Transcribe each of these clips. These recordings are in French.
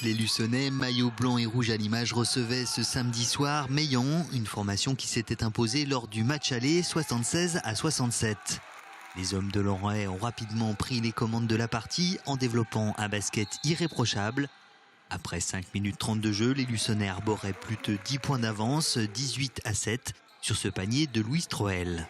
Les Luçonnais, maillot blanc et rouge à l'image, recevaient ce samedi soir Meilhan, une formation qui s'était imposée lors du match aller 76-67. Les hommes de Laurent ont rapidement pris les commandes de la partie en développant un basket irréprochable. Après 5 minutes 30 de jeu, les Luçonnais arboraient plus de 10 points d'avance, 18-7, sur ce panier de Louis Stroel.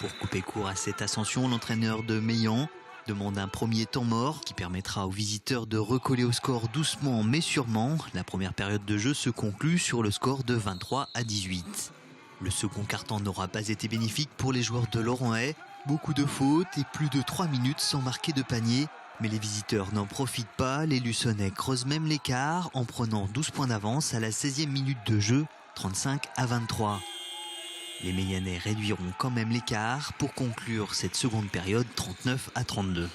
Pour couper court à cette ascension, l'entraîneur de Meilhan demande un premier temps mort qui permettra aux visiteurs de recoller au score doucement mais sûrement. La première période de jeu se conclut sur le score de 23-18. Le second quart-temps n'aura pas été bénéfique pour les joueurs de Laurent. Beaucoup de fautes et plus de 3 minutes sans marquer de panier. Mais les visiteurs n'en profitent pas. Les Luçonnais creusent même l'écart en prenant 12 points d'avance à la 16e minute de jeu, 35-23. Les Meilhanais réduiront quand même l'écart pour conclure cette seconde période 39-32.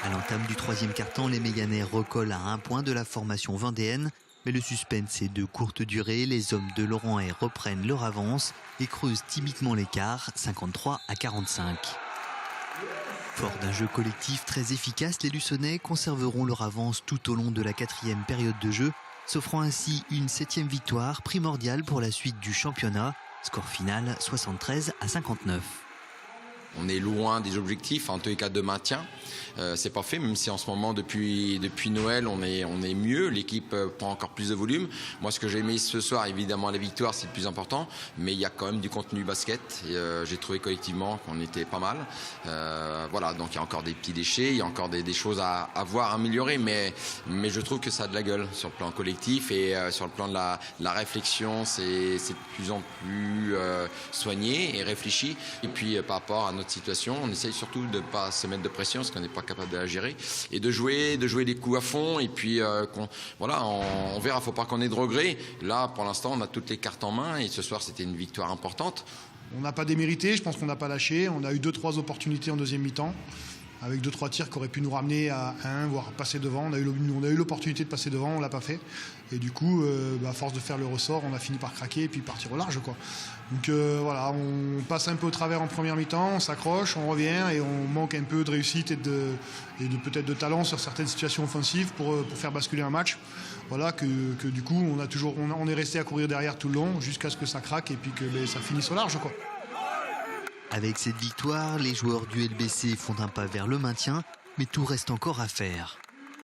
À l'entame du troisième quart-temps, les Meilhanais recollent à 1 point de la formation vendéenne. Mais le suspense est de courte durée. Les hommes de Laurent reprennent leur avance et creusent timidement l'écart 53-45. Fort d'un jeu collectif très efficace, les Luçonnais conserveront leur avance tout au long de la 4e période de jeu, s'offrant ainsi une 7e victoire primordiale pour la suite du championnat. Score final 73-59. On est loin des objectifs, en tous les cas de maintien. C'est pas fait, même si en ce moment, depuis Noël, on est mieux. L'équipe prend encore plus de volume. Moi, ce que j'ai aimé ce soir, évidemment, la victoire, c'est le plus important. Mais il y a quand même du contenu basket. J'ai trouvé collectivement qu'on était pas mal. Voilà, donc il y a encore des petits déchets, il y a encore des choses à voir, à améliorer. Mais je trouve que ça a de la gueule sur le plan collectif et sur le plan de la réflexion, c'est de plus en plus soigné et réfléchi. Et puis, par rapport à notre situation, on essaye surtout de ne pas se mettre de pression parce qu'on n'est pas capable de la gérer et de jouer des coups à fond et puis voilà, on verra, faut pas qu'on ait de regrets. Là pour l'instant on a toutes les cartes en main et ce soir c'était une victoire importante. On n'a pas démérité, je pense qu'on n'a pas lâché, on a eu 2-3 opportunités en deuxième mi-temps avec 2-3 tirs qui auraient pu nous ramener à 1 voire passer devant. On a eu l'opportunité de passer devant, on l'a pas fait et du coup à force de faire le ressort on a fini par craquer et puis partir au large quoi. Donc voilà, on passe un peu au travers en première mi-temps, on s'accroche, on revient et on manque un peu de réussite et de peut-être de talent sur certaines situations offensives pour faire basculer un match. Voilà que du coup on est resté à courir derrière tout le long jusqu'à ce que ça craque et puis que ça finisse au large quoi. Avec cette victoire, les joueurs du LBC font un pas vers le maintien, mais tout reste encore à faire.